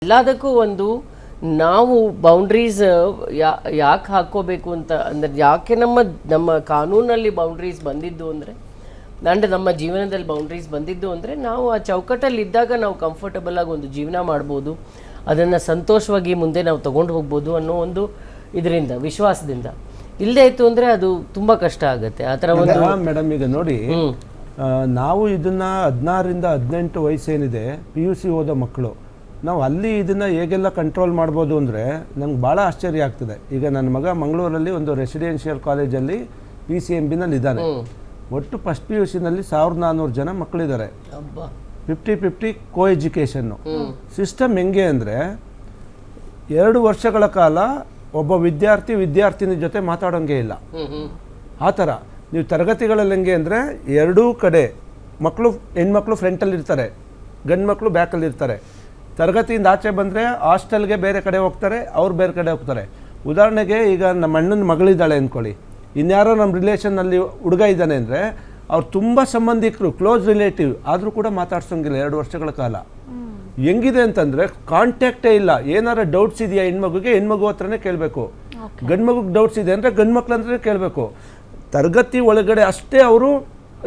ಎಲ್ಲದಕ್ಕೂ ಒಂದು ನಾವು ಬೌಂಡ್ರೀಸ್ ಯಾಕೆ ಹಾಕ್ಕೋಬೇಕು ಅಂತ ಅಂದರೆ ಯಾಕೆ ನಮ್ಮ ಕಾನೂನಲ್ಲಿ ಬೌಂಡ್ರೀಸ್ ಬಂದಿದ್ದು ಅಂದರೆ ನಮ್ಮ ಜೀವನದಲ್ಲಿ ಬೌಂಡ್ರೀಸ್ ಬಂದಿದ್ದು ಅಂದರೆ ನಾವು ಆ ಚೌಕಟ್ಟಲ್ಲಿ ಇದ್ದಾಗ ನಾವು ಕಂಫರ್ಟಬಲ್ ಆಗಿ ಒಂದು ಜೀವನ ಮಾಡ್ಬೋದು, ಅದನ್ನು ಸಂತೋಷವಾಗಿ ಮುಂದೆ ನಾವು ತೊಗೊಂಡು ಹೋಗ್ಬೋದು ಅನ್ನೋ ಒಂದು ಇದರಿಂದ ವಿಶ್ವಾಸದಿಂದ. ಇಲ್ಲದೇ ಇತ್ತು ಅಂದರೆ ಅದು ತುಂಬ ಕಷ್ಟ ಆಗುತ್ತೆ ಆ ಥರ ಒಂದು. ಮೇಡಮ್ ಈಗ ನೋಡಿ, ನಾವು ಇದನ್ನು 16ರಿಂದ 18 ವಯಸ್ಸೇನಿದೆ PUC ಓದೋ ಮಕ್ಕಳು, ನಾವು ಅಲ್ಲಿ ಇದನ್ನು ಹೇಗೆಲ್ಲ ಕಂಟ್ರೋಲ್ ಮಾಡ್ಬೋದು ಅಂದರೆ ನನಗೆ ಭಾಳ ಆಶ್ಚರ್ಯ ಆಗ್ತದೆ. ಈಗ ನನ್ನ ಮಗ ಮಂಗಳೂರಲ್ಲಿ ಒಂದು ರೆಸಿಡೆನ್ಷಿಯಲ್ ಕಾಲೇಜಲ್ಲಿ PCMBನಲ್ಲಿ ಇದ್ದಾನೆ. ಒಟ್ಟು ಫಸ್ಟ್ PUCನಲ್ಲಿ 1400 ಜನ ಮಕ್ಕಳಿದ್ದಾರೆ. 50-50 ಕೋ ಎಜುಕೇಷನ್ನು. ಸಿಸ್ಟಮ್ ಹೆಂಗೆ ಅಂದರೆ 2 ವರ್ಷಗಳ ಕಾಲ ಒಬ್ಬ ವಿದ್ಯಾರ್ಥಿನಿ ಜೊತೆ ಮಾತಾಡೋಂಗೆ ಇಲ್ಲ. ಆ ಥರ ನೀವು ತರಗತಿಗಳಲ್ಲಿ ಹೆಂಗೆ ಅಂದರೆ ಎರಡೂ ಕಡೆ ಹೆಣ್ಮಕ್ಳು ಫ್ರಂಟಲ್ಲಿ ಇರ್ತಾರೆ, ಗಂಡು ಮಕ್ಕಳು ಬ್ಯಾಕಲ್ಲಿ ಇರ್ತಾರೆ. ತರಗತಿಯಿಂದ ಆಚೆ ಬಂದರೆ ಹಾಸ್ಟೆಲ್ಗೆ ಬೇರೆ ಕಡೆ ಹೋಗ್ತಾರೆ, ಅವ್ರು ಬೇರೆ ಕಡೆ ಹೋಗ್ತಾರೆ. ಉದಾಹರಣೆಗೆ ಈಗ ನಮ್ಮ ಅಣ್ಣನ ಮಗಳಿದ್ದಾಳೆ ಅಂದ್ಕೊಳ್ಳಿ, ಇನ್ಯಾರೋ ನಮ್ಮ ರಿಲೇಷನ್ನಲ್ಲಿ ಹುಡುಗ ಇದ್ದಾನೆ ಅಂದರೆ ಅವ್ರು ತುಂಬ ಸಂಬಂಧಿಕರು, ಕ್ಲೋಸ್ ರಿಲೇಟಿವ್ ಆದರೂ ಕೂಡ ಮಾತಾಡ್ಸೋಂಗಿಲ್ಲ 2 ವರ್ಷಗಳ ಕಾಲ. ಹೆಂಗಿದೆ ಅಂತಂದರೆ ಕಾಂಟ್ಯಾಕ್ಟೇ ಇಲ್ಲ. ಏನಾರ ಡೌಟ್ಸ್ ಇದೆಯಾ ಹೆಣ್ಮಗು ಹತ್ರನೇ ಕೇಳಬೇಕು. ಗಂಡು ಮಗುಗೆ ಡೌಟ್ಸ್ ಇದೆ ಅಂದರೆ ಗಂಡು ಮಕ್ಳು ಅಂದ್ರೆ ಕೇಳಬೇಕು. ತರಗತಿ ಒಳಗಡೆ ಅಷ್ಟೇ ಅವರು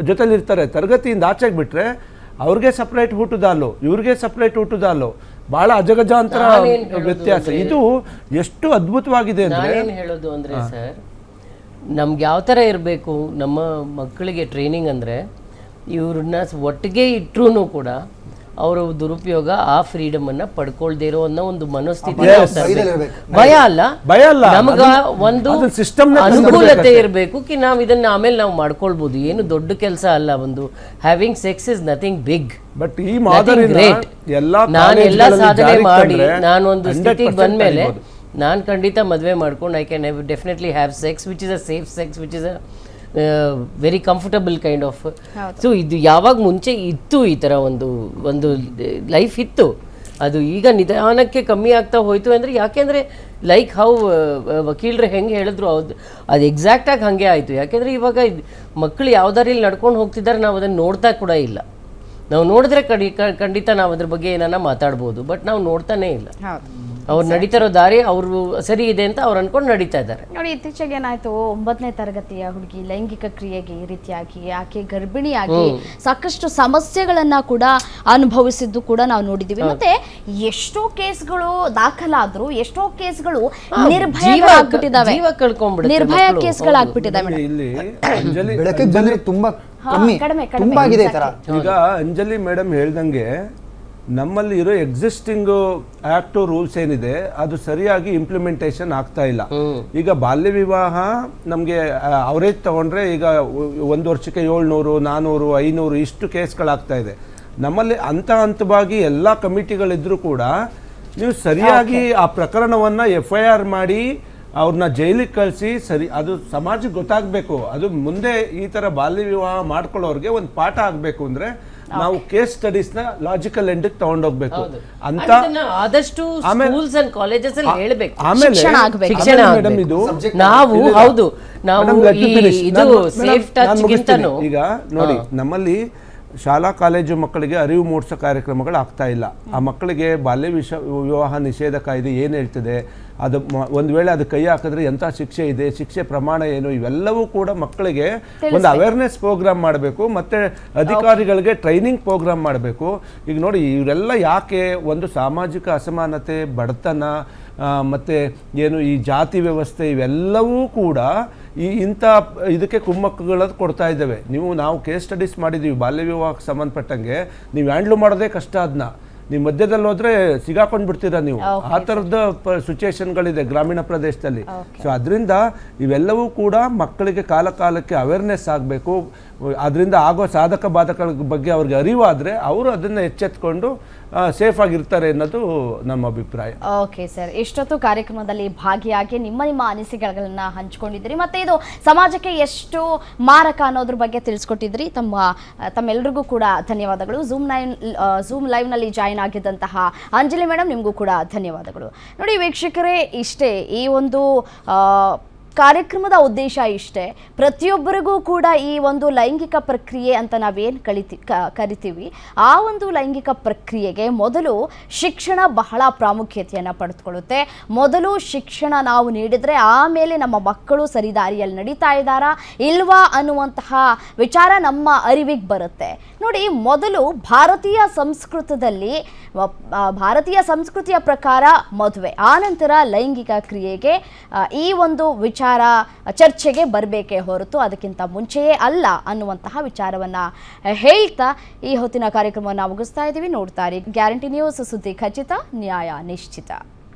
ಜೊತೆಲಿರ್ತಾರೆ. ತರಗತಿಯಿಂದ ಆಚೆಗೆ ಬಿಟ್ಟರೆ ಅವ್ರಿಗೆ ಸಪ್ರೇಟ್ ಊಟದಾಲು, ಇವ್ರಿಗೆ ಸಪ್ರೇಟ್ ಊಟದಾಲು, ಭಾಳ ಅಜಗಜಾಂತರ ವ್ಯತ್ಯಾಸ. ಇದು ಎಷ್ಟು ಅದ್ಭುತವಾಗಿದೆ ಅಂದರೆ ಏನು ಹೇಳೋದು ಅಂದರೆ ಸರ್, ನಮ್ಗೆ ಯಾವ ಥರ ಇರಬೇಕು ನಮ್ಮ ಮಕ್ಕಳಿಗೆ ಟ್ರೈನಿಂಗ್ ಅಂದರೆ, ಇವ್ರನ್ನ ಒಟ್ಟಿಗೆ ಇಟ್ಟರೂ ಕೂಡ ಅವರ ದುರುಪಯೋಗ ಆ ಫ್ರೀಡಮನ್ನು ಪಡ್ಕೊಳ್ದೇ ಇರೋ ಅನ್ನೋ ಒಂದು ಮನಸ್ಥಿತಿ. ಭಯ ಅಲ್ಲ, ನಮಗ ಒಂದು ಅನುಕೂಲತೆ ಇರಬೇಕು ಕಿ ನಾವು ಇದನ್ನ ಆಮೇಲೆ ನಾವು ಮಾಡ್ಕೊಳ್ಬೋದು. ಏನು ದೊಡ್ಡ ಕೆಲಸ ಅಲ್ಲ. ಒಂದು having sex is nothing big. But ಈ ಮಾದರಿ ಗ್ರೇಟ್. ನಾನು ಎಲ್ಲ ಸಾಧನೆ ಮಾಡಿ ನಾನು ಒಂದು ಸ್ಥಿತಿಗೆ ಬಂದ್ಮೇಲೆ ನಾನು ಖಂಡಿತ ಮದುವೆ ಮಾಡ್ಕೊಂಡು I can definitely have sex which is a safe sex which is a very comfortable kind of. So ಇದು ಯಾವಾಗ ಮುಂಚೆ ಇತ್ತು, ಈ ಥರ ಒಂದು ಲೈಫ್ ಇತ್ತು. ಅದು ಈಗ ನಿಧಾನಕ್ಕೆ ಕಮ್ಮಿ ಆಗ್ತಾ ಹೋಯಿತು ಅಂದರೆ ಯಾಕೆಂದರೆ ಲೈಕ್ ಹೌ ವಕೀಲರು ಹೆಂಗೆ ಹೇಳಿದ್ರು ಅದು ಎಕ್ಸಾಕ್ಟಾಗಿ ಹಾಗೆ ಆಯಿತು. ಯಾಕೆಂದರೆ ಇವಾಗ ಮಕ್ಕಳು ಯಾವ್ದಾರಲ್ಲಿ ನಡ್ಕೊಂಡು ಹೋಗ್ತಿದ್ದಾರೆ, ನಾವು ಅದನ್ನು ನೋಡ್ತಾ ಕೂಡ ಇಲ್ಲ. ನಾವು ನೋಡಿದ್ರೆ ಖಂಡಿತ ನಾವು ಅದ್ರ ಬಗ್ಗೆ ಏನಾನ ಮಾತಾಡ್ಬೋದು, ಬಟ್ ನಾವು ನೋಡ್ತಾನೇ ಇಲ್ಲ. ಅವ್ರು ನಡೀತಾರೋ ದಾರಿ ಅವರು ಸರಿ ಇದೆ ಅಂತ ಅವ್ರು ಅನ್ಕೊಂಡು ನಡೀತಾ ಇದ್ದಾರೆ. ನೋಡಿ, ಇತ್ತೀಚೆಗೆ ಏನಾಯ್ತು, 9ನೇ ತರಗತಿಯ ಹುಡುಗಿ ಲೈಂಗಿಕ ಕ್ರಿಯೆಗೆ ಈ ರೀತಿಯಾಗಿ ಆಕೆ ಗರ್ಭಿಣಿಯಾಗಿ ಸಾಕಷ್ಟು ಸಮಸ್ಯೆಗಳನ್ನ ಕೂಡ ಅನುಭವಿಸಿದ್ದು ಕೂಡ ನಾವು ನೋಡಿದೀವಿ. ಮತ್ತೆ ಎಷ್ಟೋ ಕೇಸ್ಗಳು ದಾಖಲಾದ್ರು, ಎಷ್ಟೋ ಕೇಸ್ಗಳು ನಿರ್ಭಯ ಕೇಸ್ಗಳಾಗ್ಬಿಟ್ಟಿದ್ದಾವೆ. ಇಲ್ಲಿ ಕಡಿಮೆ ಆಗಿದೆ. ಈಗ ಅಂಜಲಿ ಮೇಡಮ್ ಹೇಳ್ದಂಗೆ ನಮ್ಮಲ್ಲಿ ಇರೋ ಎಕ್ಸಿಸ್ಟಿಂಗ್ ಆಕ್ಟ್ ರೂಲ್ಸ್ ಏನಿದೆ ಅದು ಸರಿಯಾಗಿ ಇಂಪ್ಲಿಮೆಂಟೇಷನ್ ಆಗ್ತಾ ಇಲ್ಲ. ಈಗ ಬಾಲ್ಯ ವಿವಾಹ ನಮಗೆ ಅವರೇಜ್ ತಗೊಂಡ್ರೆ ಈಗ 1 ವರ್ಷಕ್ಕೆ 700, 400, 500 ಇಷ್ಟು ಕೇಸ್ಗಳಾಗ್ತಾ ಇದೆ. ನಮ್ಮಲ್ಲಿ ಹಂತವಾಗಿ ಎಲ್ಲ ಕಮಿಟಿಗಳಿದ್ರೂ ಕೂಡ ನೀವು ಸರಿಯಾಗಿ ಆ ಪ್ರಕರಣವನ್ನು FIR ಮಾಡಿ ಅವ್ರನ್ನ ಜೈಲಿಗೆ ಕಳಿಸಿ ಅದು ಸಮಾಜಕ್ಕೆ ಗೊತ್ತಾಗಬೇಕು. ಅದು ಮುಂದೆ ಈ ಥರ ಬಾಲ್ಯ ವಿವಾಹ ಮಾಡ್ಕೊಳ್ಳೋರಿಗೆ ಒಂದು ಪಾಠ ಆಗಬೇಕು ಅಂದರೆ ನಾವು ಕೇಸ್ ಸ್ಟಡೀಸ್ನ ಲಾಜಿಕಲ್ ಎಂಡಿಗೆ ತಗೊಂಡೋಗ್ಬೇಕು ಅಂತ ಆದಷ್ಟು ಸ್ಕೂಲ್ಸ್ ಅಂಡ್ ಕಾಲೇಜಸ್ ಅಲ್ಲಿ ಹೇಳಬೇಕು. ಆಮೇಲೆ ಶಿಕ್ಷಣ ಮೇಡಮ್ ಇದು ನಾವು ಹೌದು ನಾವು ಇದು ಸೇಫ್ ಟಚ್ ಗಿಂತನೂ ಈಗ ನೋಡಿ ನಮ್ಮಲ್ಲಿ ಶಾಲಾ ಕಾಲೇಜು ಮಕ್ಕಳಿಗೆ ಅರಿವು ಮೂಡಿಸೋ ಕಾರ್ಯಕ್ರಮಗಳು ಆಗ್ತಾ ಇಲ್ಲ. ಆ ಮಕ್ಕಳಿಗೆ ಬಾಲ್ಯ ವಿವಾಹ ನಿಷೇಧ ಕಾಯ್ದೆ ಏನು ಹೇಳ್ತದೆ, ಅದು ಒಂದು ವೇಳೆ ಅದು ಕೈ ಹಾಕಿದ್ರೆ ಎಂಥ ಶಿಕ್ಷೆ ಇದೆ, ಶಿಕ್ಷೆ ಪ್ರಮಾಣ ಏನು, ಇವೆಲ್ಲವೂ ಕೂಡ ಮಕ್ಕಳಿಗೆ ಒಂದು ಅವೇರ್ನೆಸ್ ಪ್ರೋಗ್ರಾಮ್ ಮಾಡಬೇಕು. ಮತ್ತು ಅಧಿಕಾರಿಗಳಿಗೆ ಟ್ರೈನಿಂಗ್ ಪ್ರೋಗ್ರಾಮ್ ಮಾಡಬೇಕು. ಈಗ ನೋಡಿ ಇವರೆಲ್ಲ ಯಾಕೆ ಒಂದು ಸಾಮಾಜಿಕ ಅಸಮಾನತೆ, ಬಡತನ ಮತ್ತು ಏನು ಈ ಜಾತಿ ವ್ಯವಸ್ಥೆ ಇವೆಲ್ಲವೂ ಕೂಡ ಇಂಥ ಇದಕ್ಕೆ ಕುಮ್ಮಕ್ಕುಗಳದ್ದು ಕೊಡ್ತಾ ಇದ್ದೇವೆ. ನಾವು ಕೇಸ್ ಸ್ಟಡೀಸ್ ಮಾಡಿದ್ದೀವಿ ಬಾಲ್ಯ ವಿವಾಹಕ್ಕೆ ಸಂಬಂಧಪಟ್ಟಂಗೆ. ನೀವು ಹ್ಯಾಂಡ್ಲ್ ಮಾಡೋದೇ ಕಷ್ಟ. ಅದನ್ನ ನೀವು ಮಧ್ಯದಲ್ಲಿ ಹೋದ್ರೆ ಸಿಗಾಕೊಂಡು ಬಿಡ್ತೀರಾ ನೀವು. ಆ ಥರದ ಸಿಚುಯೇಷನ್ಗಳಿದೆ ಗ್ರಾಮೀಣ ಪ್ರದೇಶದಲ್ಲಿ. ಸೊ ಅದರಿಂದ ಇವೆಲ್ಲವೂ ಕೂಡ ಮಕ್ಕಳಿಗೆ ಕಾಲಕ್ಕೆ ಅವೇರ್ನೆಸ್ ಆಗಬೇಕು. ಅದರಿಂದ ಆಗೋ ಸಾಧಕ ಬಾಧಕಗಳ ಬಗ್ಗೆ ಅವ್ರಿಗೆ ಅರಿವಾದರೆ ಅವರು ಅದನ್ನು ಎಚ್ಚೆತ್ಕೊಂಡು ಸೇಫ್ ಆಗಿರ್ತಾರೆ ಅನ್ನೋದು ನಮ್ಮ ಅಭಿಪ್ರಾಯ. ಓಕೆ ಸರ್, ಇಷ್ಟೊತ್ತು ಕಾರ್ಯಕ್ರಮದಲ್ಲಿ ಭಾಗಿಯಾಗಿ ನಿಮ್ಮ ಅನಿಸಿಕೆಗಳನ್ನ ಹಂಚಿಕೊಂಡಿದ್ರಿ. ಮತ್ತೆ ಇದು ಸಮಾಜಕ್ಕೆ ಎಷ್ಟು ಮಾರಕ ಅನ್ನೋದ್ರ ಬಗ್ಗೆ ತಿಳಿಸ್ಕೊಟ್ಟಿದ್ರಿ. ತಮ್ಮೆಲ್ಲರಿಗೂ ಕೂಡ ಧನ್ಯವಾದಗಳು. ಝೂಮ್ ಲೈವ್ ನಲ್ಲಿ ಜಾಯಿನ್ ಆಗಿದ್ದಂತಹ ಅಂಜಲಿ ಮೇಡಮ್, ನಿಮಗೂ ಕೂಡ ಧನ್ಯವಾದಗಳು. ನೋಡಿ ವೀಕ್ಷಕರೇ, ಇಷ್ಟೇ ಈ ಒಂದು ಕಾರ್ಯಕ್ರಮದ ಉದ್ದೇಶ ಇಷ್ಟೇ, ಪ್ರತಿಯೊಬ್ಬರಿಗೂ ಕೂಡ ಈ ಒಂದು ಲೈಂಗಿಕ ಪ್ರಕ್ರಿಯೆ ಅಂತ ನಾವೇನು ಕರಿತೀವಿ ಆ ಒಂದು ಲೈಂಗಿಕ ಪ್ರಕ್ರಿಯೆಗೆ ಮೊದಲು ಶಿಕ್ಷಣ ಬಹಳ ಪ್ರಾಮುಖ್ಯತೆಯನ್ನು ಪಡೆದುಕೊಳ್ಳುತ್ತೆ. ಮೊದಲು ಶಿಕ್ಷಣ ನಾವು ನೀಡಿದರೆ ಆಮೇಲೆ ನಮ್ಮ ಮಕ್ಕಳು ಸರಿದಾರಿಯಲ್ಲಿ ನಡೀತಾ ಇದ್ದಾರಾ ಇಲ್ವಾ ಅನ್ನುವಂತಹ ವಿಚಾರ ನಮ್ಮ ಅರಿವಿಗೆ ಬರುತ್ತೆ. ನೋಡಿ, ಮೊದಲು ಭಾರತೀಯ ಸಂಸ್ಕೃತಿಯ ಪ್ರಕಾರ ಮದುವೆ, ಆನಂತರ ಲೈಂಗಿಕ ಕ್ರಿಯೆಗೆ ಈ ಒಂದು ವಿಚಾರ ಚರ್ಚೆಗೆ ಬರಬೇಕೇ ಹೊರತು ಅದಕ್ಕಿಂತ ಮುಂಚೆಯೇ ಅಲ್ಲ ಅನ್ನುವಂತಹ ವಿಚಾರವನ್ನ ಹೇಳ್ತಾ ಈ ಹೊತ್ತಿನ ಕಾರ್ಯಕ್ರಮವನ್ನು ಮುಗಿಸ್ತಾ ಇದ್ದೀವಿ. ನೋಡ್ತಾರೆ ಗ್ಯಾರಂಟಿ ನ್ಯೂಸ್, ಸುದ್ದಿ ಖಚಿತ, ನ್ಯಾಯ ನಿಶ್ಚಿತ.